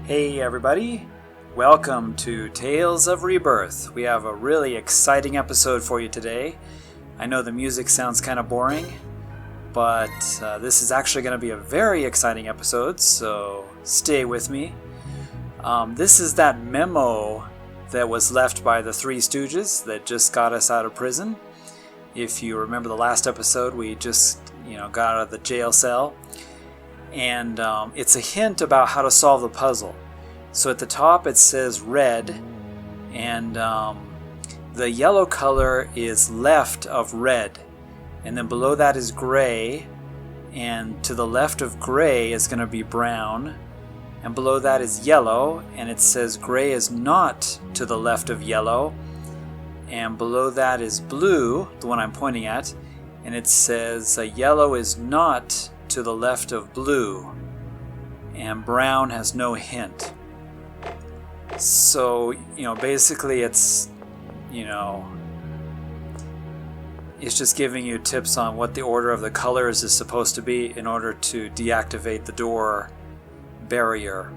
Hey everybody, welcome to Tales of Rebirth. We have a really exciting episode for you today. I know the music sounds kind of boring, but this is actually going to be a very exciting episode, so stay with me. This is that memo that was left by the Three Stooges that just got us out of prison. If you remember the last episode, we just got out of the jail cell. And it's a hint about how to solve the puzzle. So at the top it says red, and the yellow color is left of red, and then below that is gray, and to the left of gray is going to be brown, and below that is yellow, and it says gray is not to the left of yellow, and below that is blue, the one I'm pointing at, and it says yellow is not to the left of blue, and brown has no hint. So, basically it's just giving you tips on what the order of the colors is supposed to be in order to deactivate the door barrier.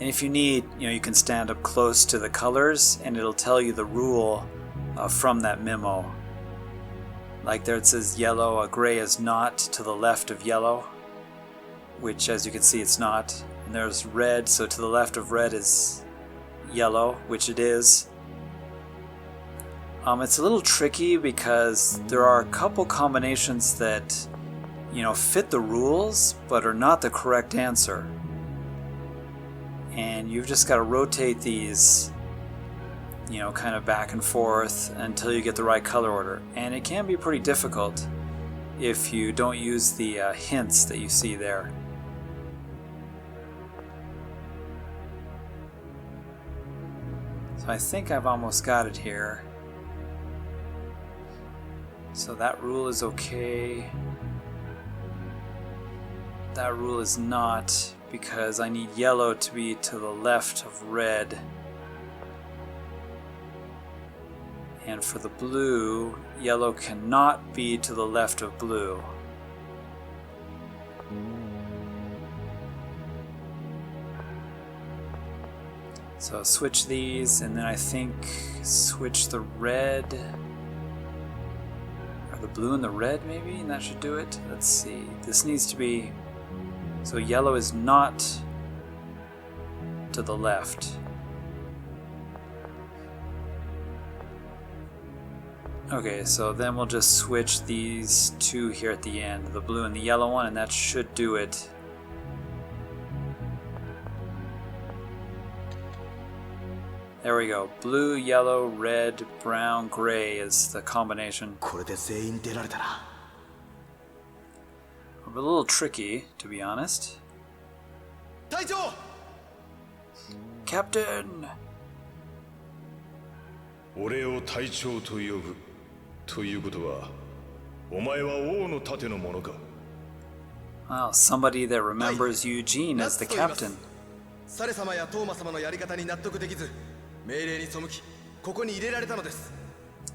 And if you need, you can stand up close to the colors and it'll tell you the rule from that memo. Like there it says yellow, gray is not to the left of yellow, which as you can see it's not. And there's red, so to the left of red is yellow, which it is. It's a little tricky because there are a couple combinations that, fit the rules, but are not the correct answer. And you've just got to rotate these kind of back and forth until you get the right color order. And it can be pretty difficult if you don't use the hints that you see there. So I think I've almost got it here. So that rule is okay. That rule is not, because I need yellow to be to the left of red. And for the blue, yellow cannot be to the left of blue. So switch these, and then I think switch the red, or the blue and the red maybe, and that should do it. Let's see, this needs to be, so yellow is not to the left. Okay, so then we'll just switch these two here at the end, the blue and the yellow one, and that should do it. There we go. Blue, yellow, red, brown, gray is the combination. A little tricky, to be honest. Captain! 俺を隊長と呼ぶということは、お前は王の盾の者か。 Wow, somebody that remembers Eugene as the captain. サレ様やトーマ様のやり方に納得できず、命令に背き、ここに入れられたのです。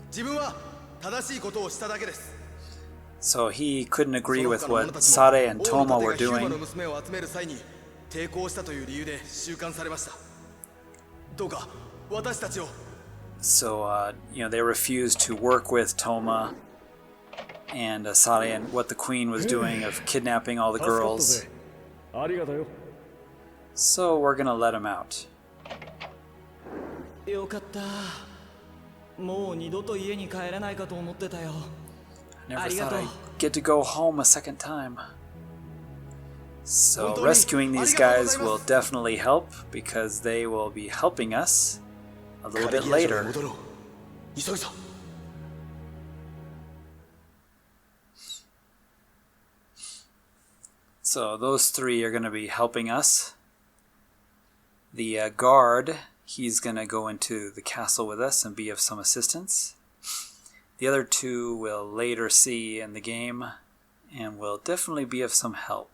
自分は正しいことをしただけです。 So he couldn't agree with what Sare and Toma were doing. の娘を集める際に抵抗したという理由で収監されました。どうか私たちを So, they refused to work with Toma and Sare and what the queen was doing of kidnapping all the girls. So we're gonna let him out. よかった。もう二度と家に帰らないかと思ってたよ。 I never thought I'd get to go home a second time. So rescuing these guys will definitely help because they will be helping us a little bit later. So those three are going to be helping us. The guard, he's going to go into the castle with us and be of some assistance. The other two we'll later see in the game and will definitely be of some help.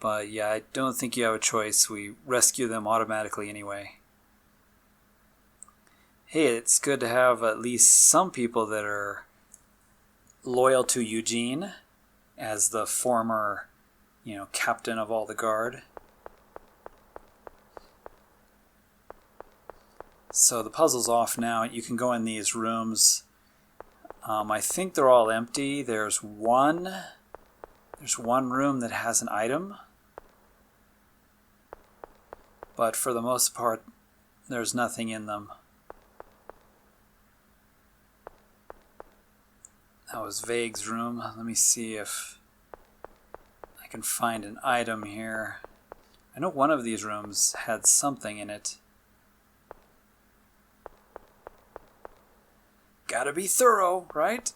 But yeah, I don't think you have a choice. We rescue them automatically anyway. Hey, it's good to have at least some people that are loyal to Eugene as the former, captain of all the guard. So the puzzle's off now. You can go in these rooms. I think they're all empty. There's one room that has an item. But for the most part, there's nothing in them. That was Vague's room. Let me see if I can find an item here. I know one of these rooms had something in it. Gotta be thorough, right?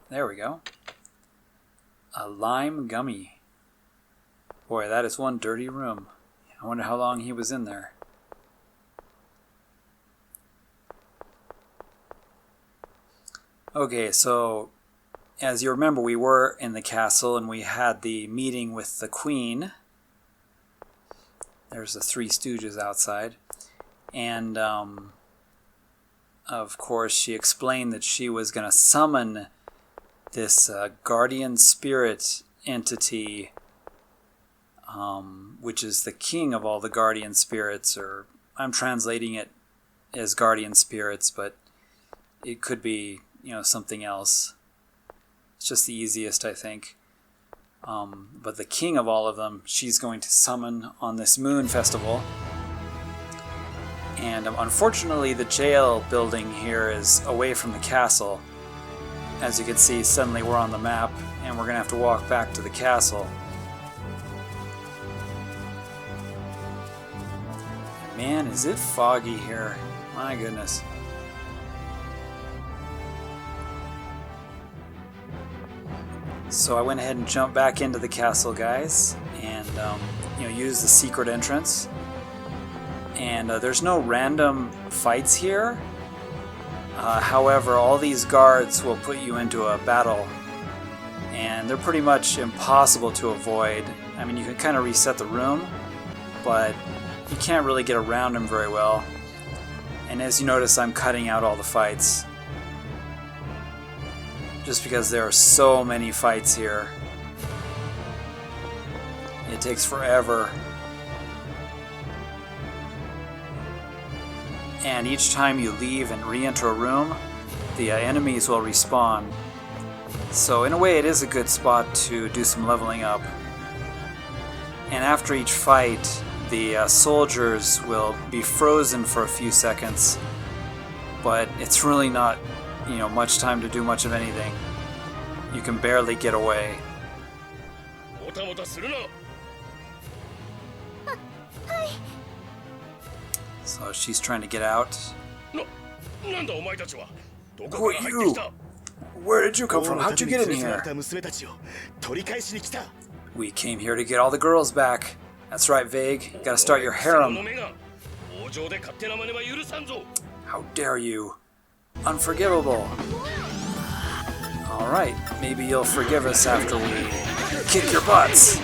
There we go. A lime gummy. Boy, that is one dirty room. I wonder how long he was in there. Okay, so as you remember, we were in the castle and we had the meeting with the queen. There's the Three Stooges outside. And, of course, she explained that she was going to summon this guardian spirit entity, which is the king of all the guardian spirits, or I'm translating it as guardian spirits, but it could be, something else. It's just the easiest, I think. But the king of all of them, she's going to summon on this moon festival. And unfortunately, the jail building here is away from the castle. As you can see, suddenly we're on the map, and we're going to have to walk back to the castle. Man, is it foggy here. My goodness. So I went ahead and jumped back into the castle, guys, and used the secret entrance. And there's no random fights here. However, all these guards will put you into a battle, and they're pretty much impossible to avoid. I mean, you can kind of reset the room, but you can't really get around them very well. And as you notice, I'm cutting out all the fights, just because there are so many fights here. It takes forever. And each time you leave and re-enter a room, the enemies will respawn. So in a way, it is a good spot to do some leveling up. And after each fight, the soldiers will be frozen for a few seconds, but it's really not much time to do much of anything. You can barely get away. So she's trying to get out. Who are you? Where did you come from? How'd you get in here? We came here to get all the girls back. That's right, Vague. Gotta start your harem. How dare you? Unforgivable. Alright, maybe you'll forgive us after we kick your butts.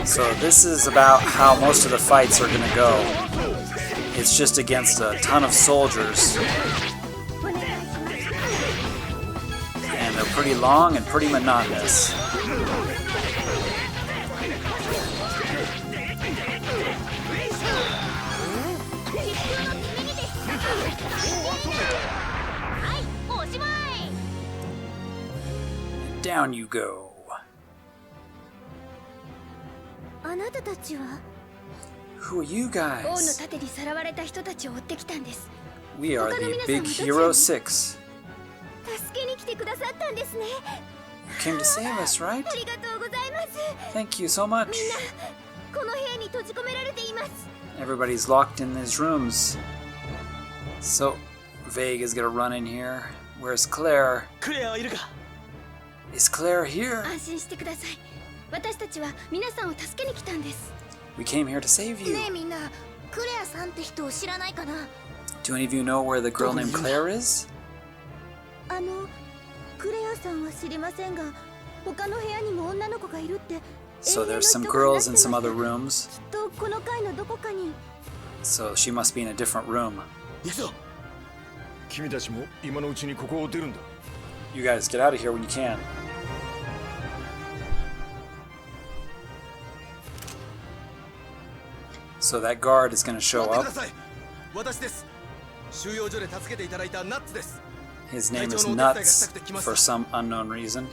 So this is about how most of the fights are going to go. It's just against a ton of soldiers. And they're pretty long and pretty monotonous. Down you go. Who are you guys? We are the Big Hero 6. You came to save us, right? Thank you so much. Everybody's locked in these rooms. So, Vague is gonna run in here. Where's Claire? Is Claire here? We came here to save you. クレアさんって人を知らないかな。 Do any of you know where the girl named Claire is? クレアさんは知りませんが、他の部屋にも女の子がいるって。 So there's some girls in some other rooms. きっとこの階のどこかに。 So she must be in a different room. 行くぞ。君たちも今のうちにここを出るんだ。 You guys get out of here when you can. So that guard is going to show 待って up. ください。私です。収容所で助けていただいたナッツです。 His name is Nuts for some unknown reason.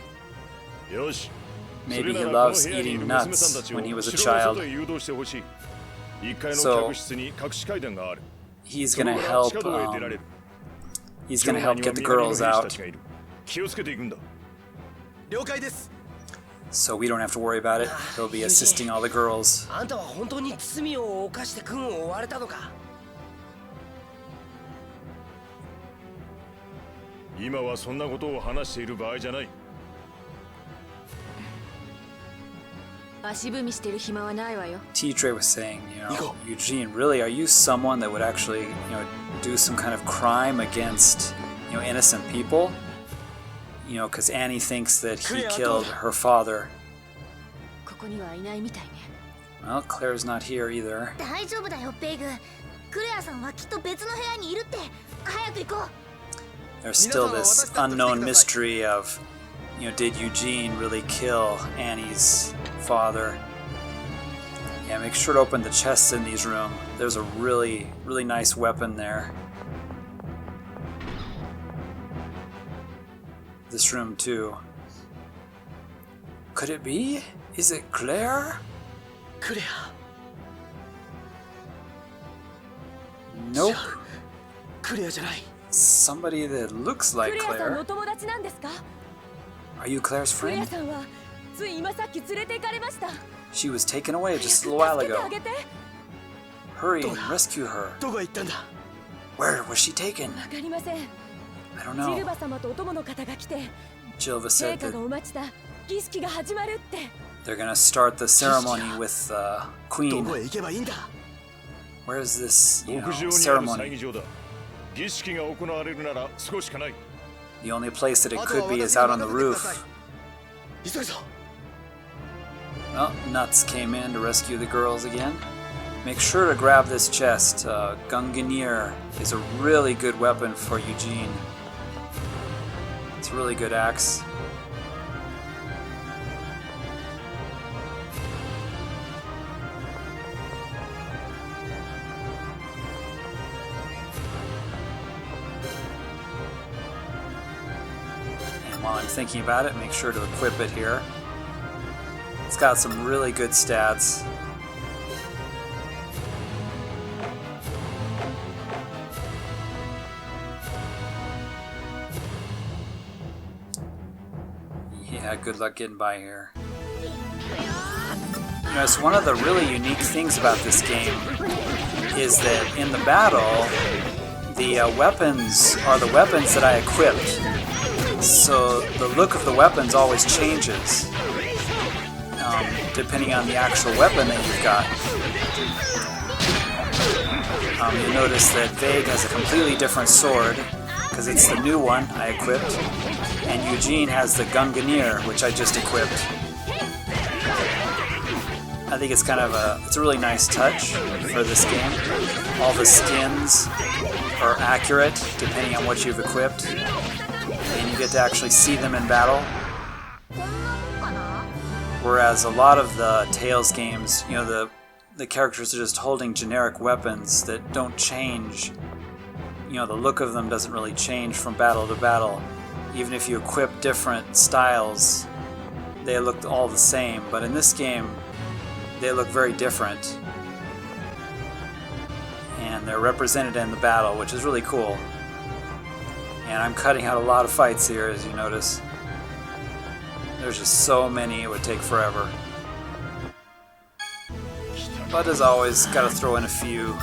よし。 Maybe he loves eating nuts when he was a child. So he's gonna help. He's gonna help get the girls out. 気をつけていくんだ。了解です。 So we don't have to worry about it. He'll be assisting all the girls. あんたは本当に罪を犯して君を追われたのか。今はそんなことを話している場合じゃない。足踏みしてる暇はないわよ。 T-Tray was saying, Eugene, really, are you someone that would actually, do some kind of crime against, innocent people? Because Annie thinks that he killed her father. ここにはいないみたいね。 Well, Claire's not here either. 大丈夫だよ、ベイグ。クレアさんはきっと別の部屋にいるって。早く行こう。 There's still this unknown mystery of, did Eugene really kill Annie's father? Yeah, make sure to open the chests in these rooms. There's a really, really nice weapon there. This room too. Could it be? Is it Claire? クレア。 Nope. クレアじゃない。 Somebody that looks like クレアさんの Claire. お友達なんですか？ Are you Claire's クレア friend? さんはつい今さっき連れて行かれました。 She was taken away just a little while 助けて ago. あげて。 Hurry and rescue her. どこへ行ったんだ。 Where was she taken? わかりません。 I don't ジル know. バ様とお供の方が来て、 Jilva 陛 said 下が that お待ちだ儀式が始まるって。 they're gonna start the ceremony with ど Queen. こへ行けばいいんだ。 Where is this, 屋上にある ceremony? 祭儀場だ。儀式が行われるならそこしかない。 The only place that it could be is out on the roof. 急いぞ。 Well, Nuts came in to rescue the girls again. Make sure to grab this chest. Gunganir is a really good weapon for Eugene. It's a really good axe. And while I'm thinking about it, make sure to equip it here. It's got some really good stats. Yeah, good luck getting by here. It's one of the really unique things about this game is that in the battle, the weapons are the weapons that I equipped. So the look of the weapons always changes. Depending on the actual weapon that you've got. You'll notice that Vague has a completely different sword, because it's the new one I equipped, and Eugene has the Gunganir, which I just equipped. I think it's kind of it's a really nice touch for this game. All the skins are accurate, depending on what you've equipped, and you get to actually see them in battle. Whereas a lot of the Tales games, the characters are just holding generic weapons that don't change. The look of them doesn't really change from battle to battle. Even if you equip different styles, they look all the same. But in this game, they look very different. And they're represented in the battle, which is really cool. And I'm cutting out a lot of fights here, as you notice. There's just so many, it would take forever. But as always, gotta throw in a few.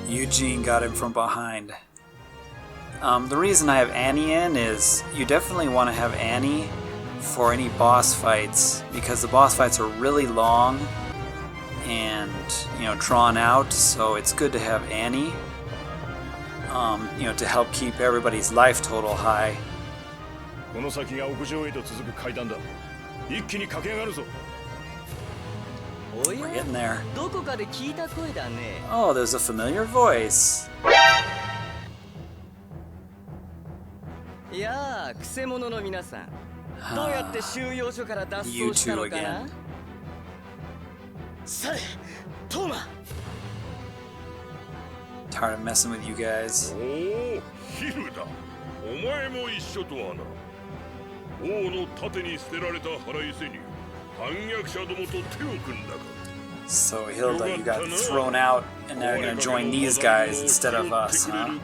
Eugene got him from behind. The reason I have Annie in is you definitely want to have Annie for any boss fights, because the boss fights are really long and, you know, drawn out, so it's good to have Annie, you know, to help keep everybody's life total high. この先が屋上へと続く階段だ。一気に駆け上がるぞ。おや We're getting there. どこかで聞いた声だね。 Oh, there's a familiar voice. いやあ、くせ者の皆さん、どうやって収容所から脱走したのかな。サレ、トーマ。Tired of messing with you guys. おお、ヒルだ。お前も一緒とはな。王の盾に捨てられた腹いせに反逆者どもと手を組んだか。 So Hilda, you got thrown out, and now you're gonna join these guys instead of us, huh?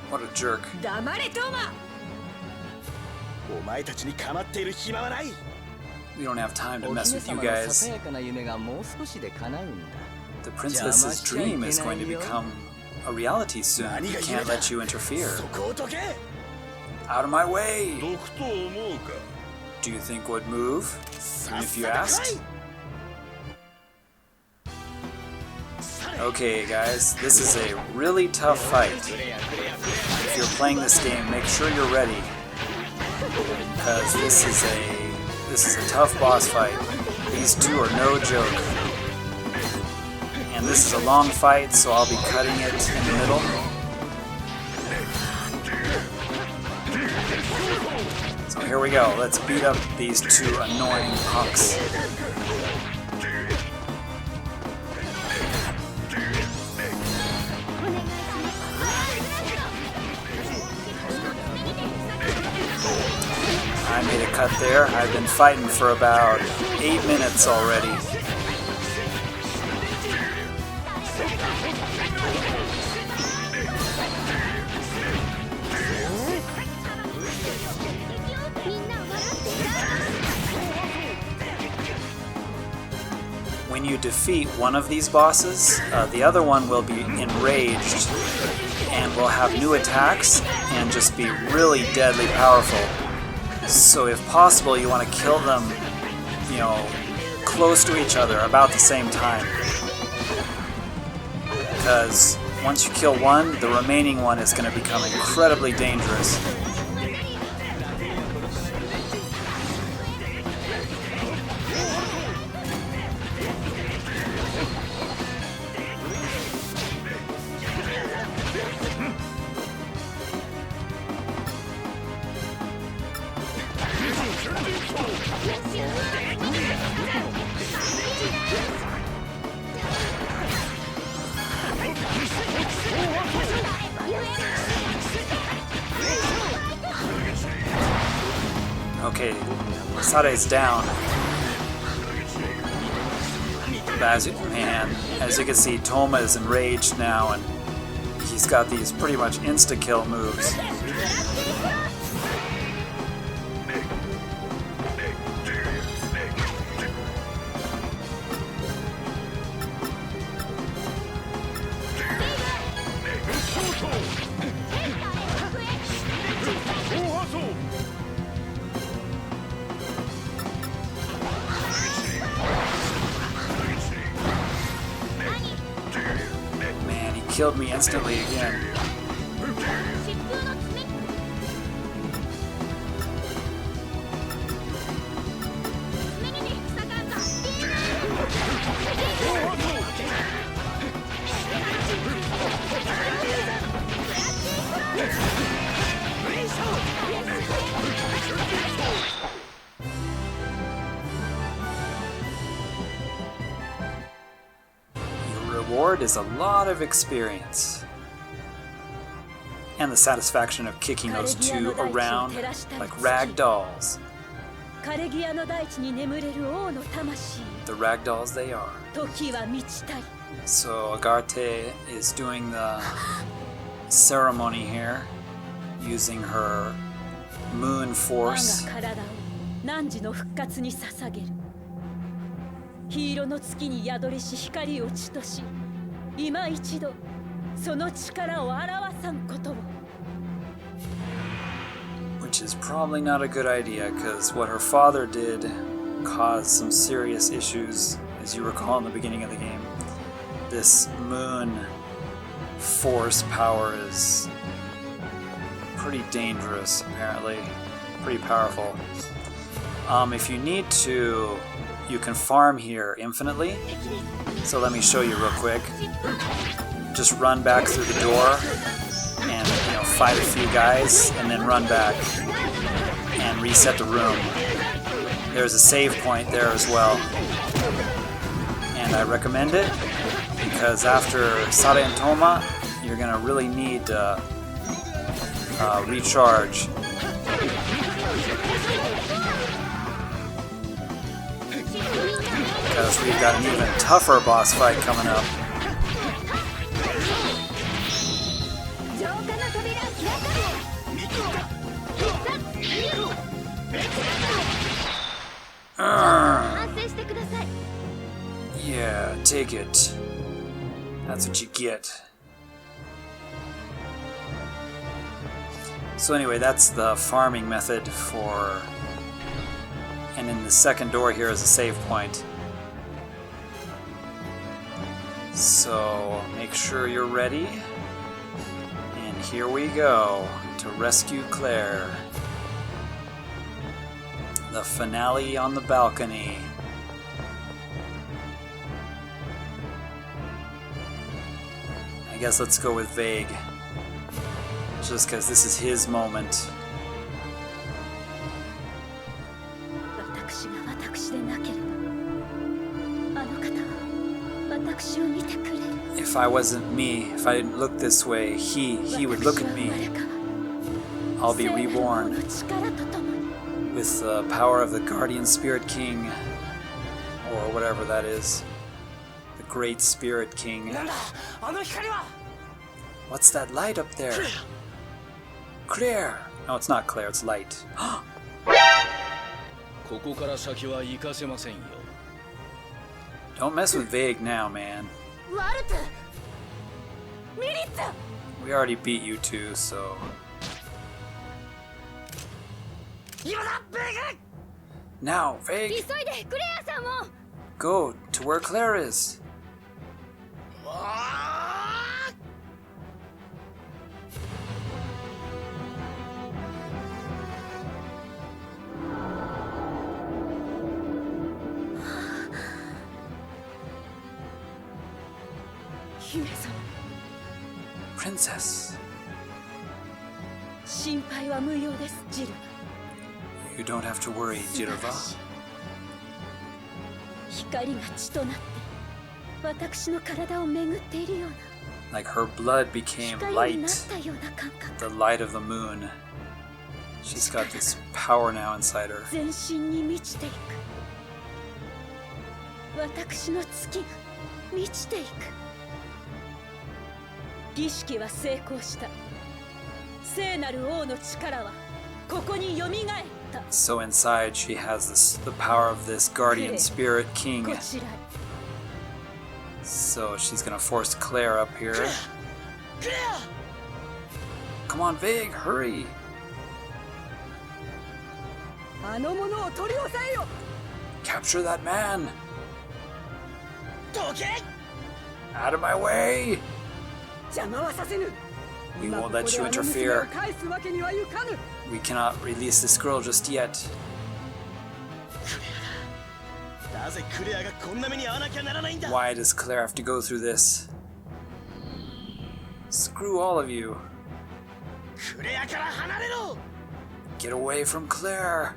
What a jerk. 黙れトーマ。お前たちに構っている暇はない。 We don't have time to お mess 姫 with you 様のさ guys. さやかな夢がもう少しで叶うんだ。 The princess's dream is going to become a reality soon. We can't let you interfere. そこを解け。 Out of my way! 毒と思うか。 Do you think would move? Even if you asked? Okay, guys, this is a really tough fight. If you're playing this game, make sure you're ready, because this is a tough boss fight. These two are no joke. And this is a long fight, so I'll be cutting it in the middle. So here we go. Let's beat up these two annoying punks. I made a cut there. I've been fighting for about 8 minutes already. When you defeat one of these bosses, the other one will be enraged and will have new attacks and just be really deadly powerful. So if possible, you want to kill them, you know, close to each other, about the same time. Because once you kill one, the remaining one is going to become incredibly dangerous. Okay, Sare's down. But as you can see, Toma is enraged now, and he's got these pretty much insta-kill moves. Man, he killed me instantly again. Reward is a lot of experience and the satisfaction of kicking those two around like rag dolls. The rag dolls they are. So Agarte is doing the ceremony here using her moon force. 黄色の月に宿りし光を地とし、今一度その力を表さんことを。 Which is probably not a good idea, because what her father did caused some serious issues, as you recall in the beginning of the game. This moon force power is pretty dangerous, apparently. Pretty powerful. If you need to, you can farm here infinitely. So let me show you real quick. Just run back through the door and fight a few guys, and then run back and reset the room. There's a save point there as well, and I recommend it because after Sare and Toma, you're gonna really need to recharge. Because we've got an even tougher boss fight coming up. Yeah, take it. That's what you get. So anyway, that's the farming method for... And in the second door here is a save point. So make sure you're ready. And here we go to rescue Claire. The finale on the balcony. I guess let's go with Vague. Just because this is his moment. If I wasn't me, if I didn't look this way, he would look at me. I'll be reborn with the power of the Guardian Spirit King, or whatever that is. The Great Spirit King. What's that light up there? Claire! No, it's not Claire, it's light. Don't mess with Vague now, man. We already beat you two, so... Now, Vague! Go to where Claire is! Princess. You don't have to worry, Jirova. Like her blood became light, the light of the moon. She's got this power now inside her. So inside she has the power of this guardian spirit king. So she's gonna force Claire up here. Come on, Vague, hurry! Capture that man! Out of my way! We won't let you interfere. We cannot release this girl just yet. Why does Claire have to go through this? Screw all of you. Get away from Claire.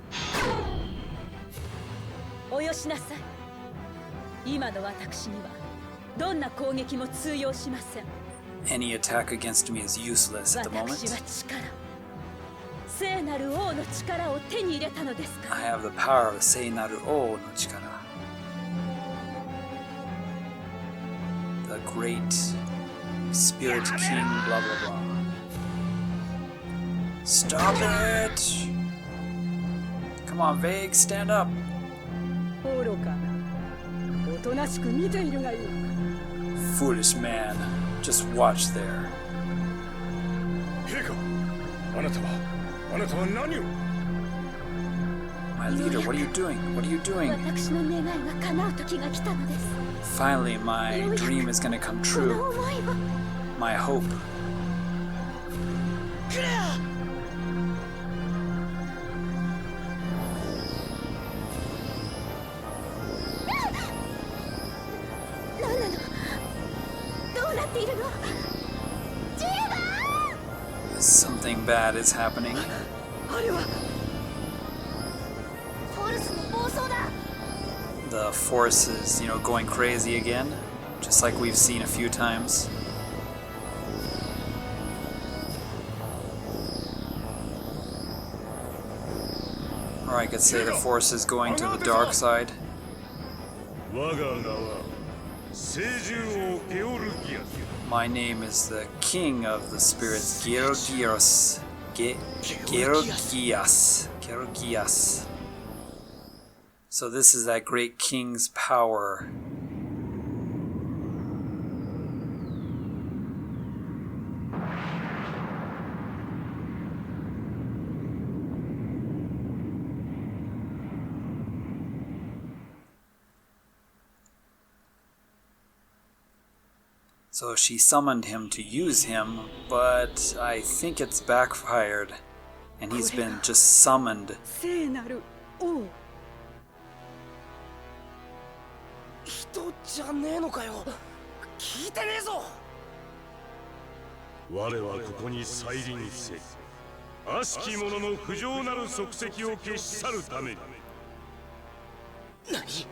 Any attack against me is useless at the moment. I have the power of Seinaru O no Chikara. The great spirit king, blah blah blah. Stop it! Come on, Vague, stand up. となしく見ているがいい。 Foolish man. Just watch there. 陛下、あなたは何を？ My leader, what are you doing? What are you doing? 私の願いが叶う時が来たのです。 Finally, my dream is gonna come この true. 思いは My hope. クレア。何なの？どうなっているの？ Something bad is happening. あれは フォルスの暴走だ。 The force is, going crazy again, just like we've seen a few times. Or I could say the force is going to the dark side. 我が名は聖獣王ゲオルギアス。 My name is the king of the spirits, Georugiasu. Georugiasu. So this is that great king's power. So she summoned him to use him, but I think it's backfired, and he's been just summoned. 聖なる王。人じゃねえのかよ。聞いてねえぞ。我はここに再臨せ、悪しき者の不浄なる足跡を消し去るために。何？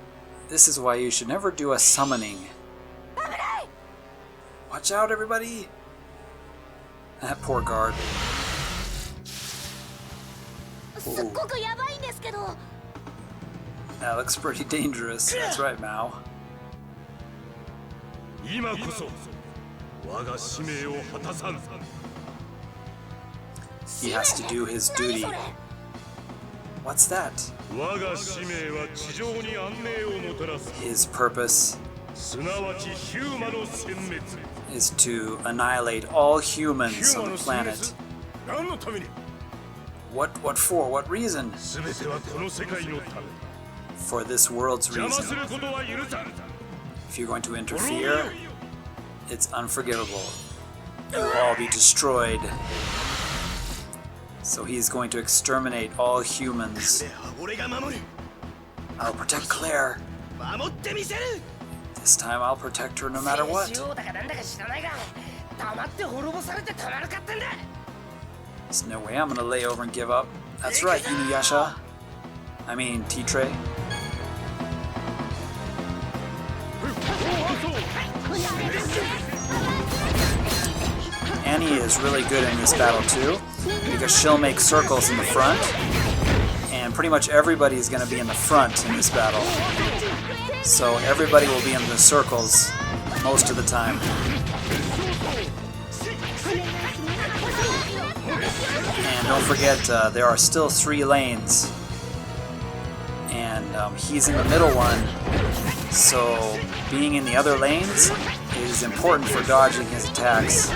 This is why you should never do a summoning. Watch out, everybody! That poor guard. すっごくやばいんですけど。 That looks pretty dangerous. That's right, Mao. 今こそ我が使命を果たさん。 He has to do his duty. What's that? 我が使命は地上に安寧をもたらす。 His purpose すなわちヒューマの殲滅。 is to annihilate all humans on the planet. 何のために？ What for? What reason? すべてはこの世界のため。 For this world's 邪魔す reason. ることは許さん。 If you're going to interfere, it's unforgivable. You will all be destroyed. So he's going to exterminate all humans. 俺が守る。 I'll protect Claire. 守ってみせる。 This time I'll protect her no matter what. 聖獣王だかなんだか知らないが、黙って滅ぼされてたまるかってんだ。 There's no way I'm gonna lay over and give up. That's right, Inuyasha. I mean, T-Tray. Annie is really good in this battle too, because she'll make circles in the front, and pretty much everybody is going to be in the front in this battle. So everybody will be in the circles most of the time. And don't forget, there are still 3 lanes, and he's in the middle one, so being in the other lanes is important for dodging his attacks.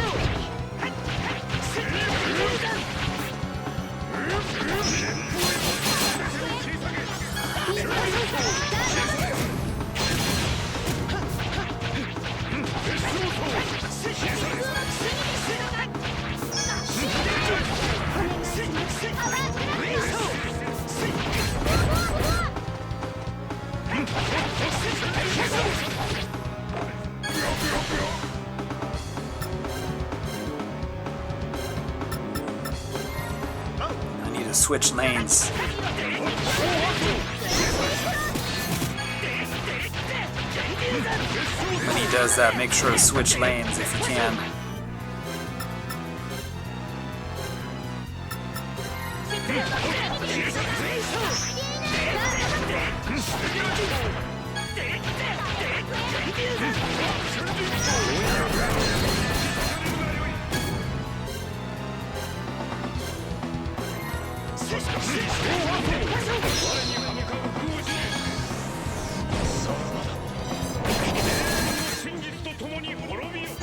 I need to switch lanes. When he does that, make sure to switch lanes if you can.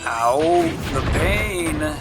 Ow, the pain.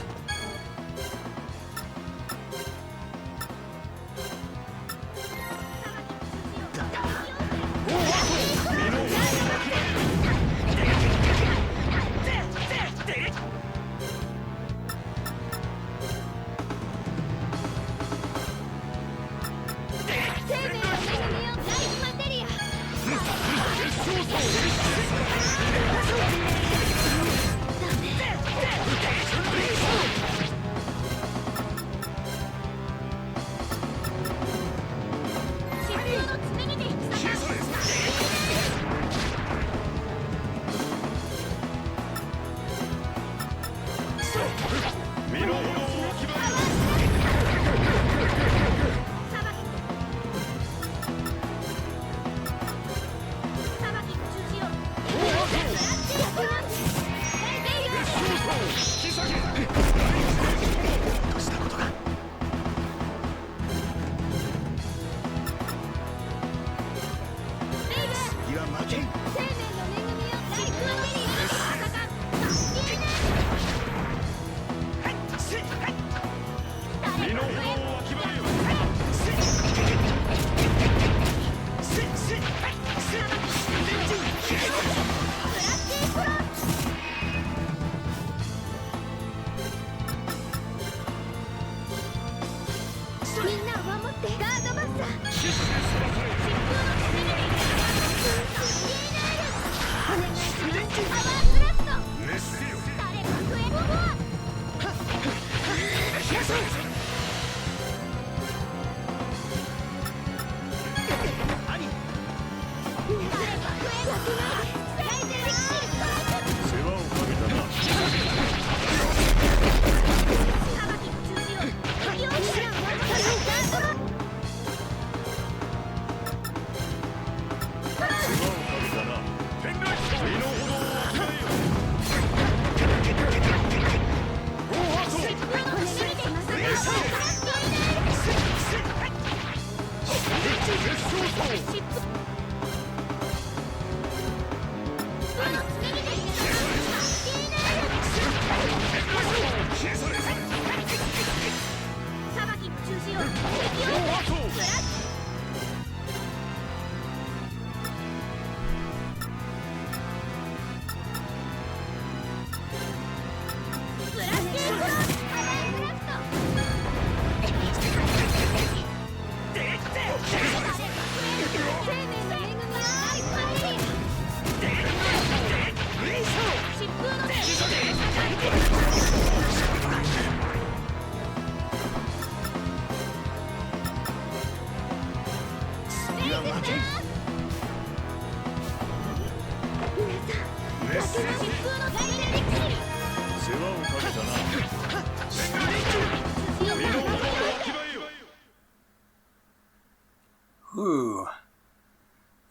Ooh,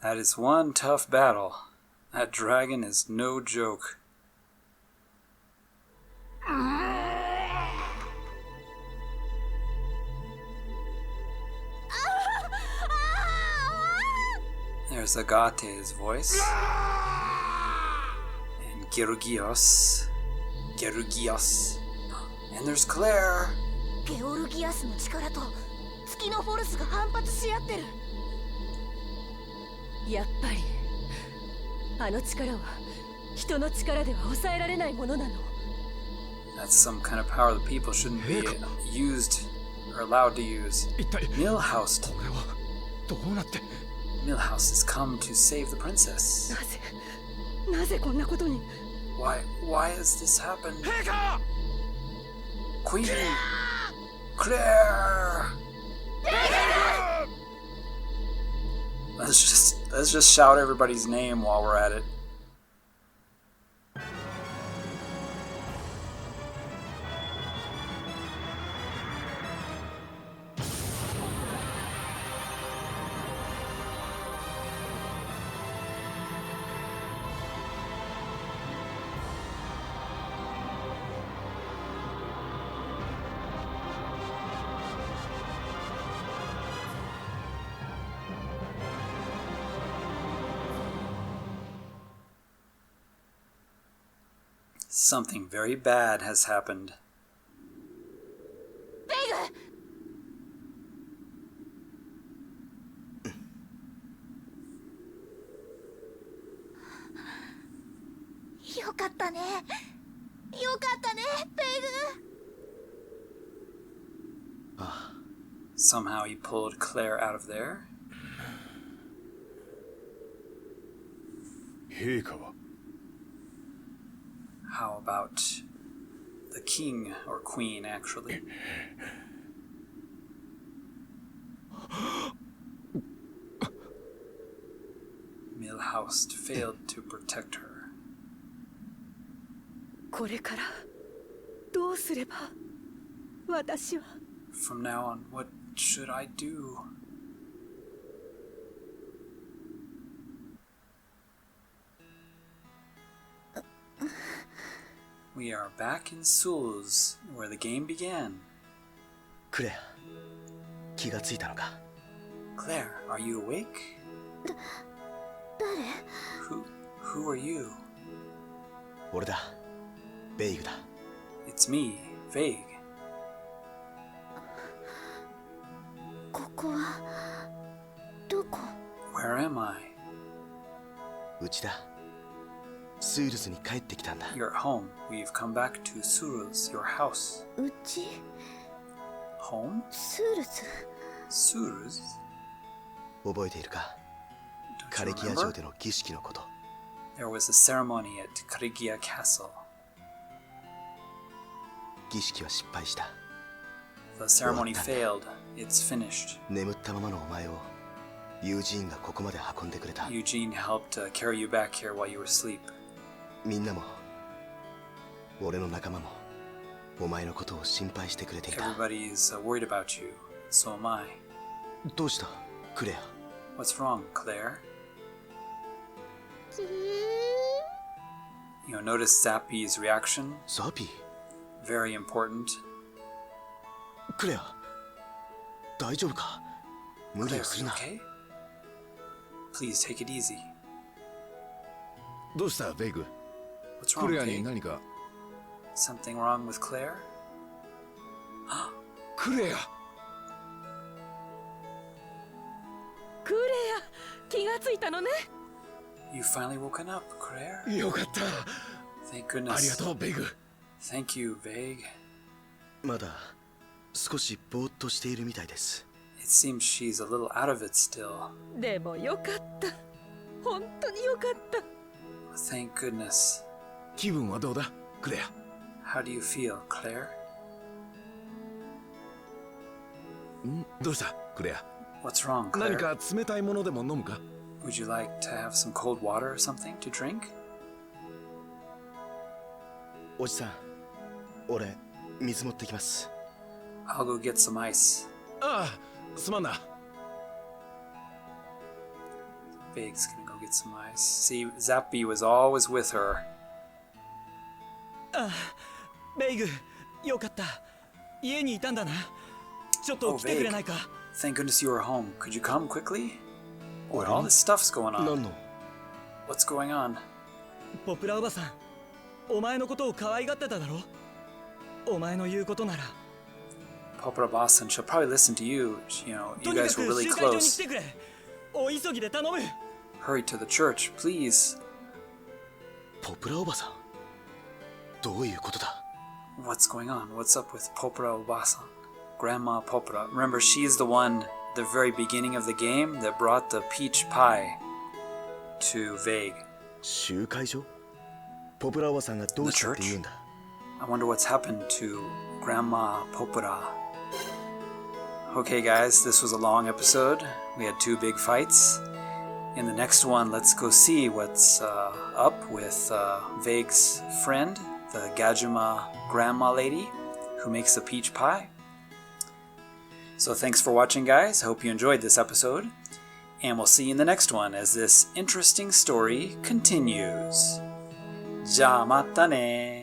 that is one tough battle. That dragon is no joke. There's Agate's voice. And Georugiasu. And there's Claire. ゲオルギアスの力と月のフォルスが反発し合ってる。やっぱりあの力は人の力では抑えられないものなの。 That's some kind of power that people shouldn't be used or allowed to use. Milhouse. これはどうなって。 Milhouse has come to save the princess. なぜこんなことに。 Why has this happened? Queen! Claire! Let's just shout everybody's name while we're at it. Something very bad has happened. ベイグよかったね。よかったね、ベイグ。Somehow he pulled Claire out of there. 陛下は How about the king or queen, actually? Milhouse failed to protect her. これからどうすれば私は。 From now on, what should I do? We are back in Souls, where the game began. クレア、気がついたのか？ Claire, are you awake? 誰？ Who are you? 俺だ、ベイグだ。 It's me, Vague. ここはどこ？ Where am I? うちだ。スールスに帰ってきたんだ。 You're at home. We've come back to Surus, your house. うち？ Home? スールス？ Surus? 覚えているか？ Don't カ you レキア城 remember? での儀式のこと。 There was a ceremony at Karigia Castle. 儀式は失敗した。 The ceremony failed. It's finished. 眠ったままのお前をユージーンがここまで運んでくれた。 Eugene helped carry you back here while you were asleep. みんなも俺の仲間もお前のことを心配してくれていた。 Everybody is worried about you. So am I. どうしたクレア？ What's wrong, Claire? You know, notice Zappy's reaction. ザピー？ Very important. クレア大丈夫か？無理 Claire, をす are る you な。 okay? Please take it easy. どうしたベイグ？ What's ク wrong, レアに Vague? 何か？ Something wrong with Claire? クレア！クレア、気がついたのね。 You finally woken up, Claire. よかった。 Thank ありが goodness. とうベイグ。 Thank you, Vague. まだ少しぼーっとしているみたいです。 It seems she's a little out of it still. でもよかった。本当によかった。 Thank goodness. 気分はどうだクレア？ How do you feel, Claire? どうしたクレア？ What's wrong, 何 Claire? か冷たいものでも飲むか？ Would you like to have some cold water or something to drink? おじさん、俺水持ってきます。 I'll go get some ice. ああ、すまんな。 Vague's gonna go get some ice. See, Zappy was always with her. ベイグ、よかった。家にいたんだな。ちょっと来てくれないか？ Thank goodness you were home. Could you come quickly? What, all this stuff's going 何 on? の？ What's going on? ポプラおばさん、お前のことを可愛がってただろ？お前の言うことなら。 Popra Boston, she'll probably listen to you. You know, と you にか guys く were really 集会場に来 close. てくれ。お急ぎで頼む。 Hurry to the church, please. ポプラおばさん？どういうことだ？ What's going on? What's up with Popra Obasan? Grandma Popra. Remember, she's the one, the very beginning of the game, that brought the peach pie to Vague. 集会所？ポプラおばさんがどうしたって言うんだ？ I wonder what's happened to Grandma Popra. Okay, guys, this was a long episode. We had 2 big fights. In the next one, let's go see what's up with Vague's friend, the Gajima grandma lady who makes the peach pie. So thanks for watching, guys. Hope you enjoyed this episode. And we'll see you in the next one as this interesting story continues. じゃあまたね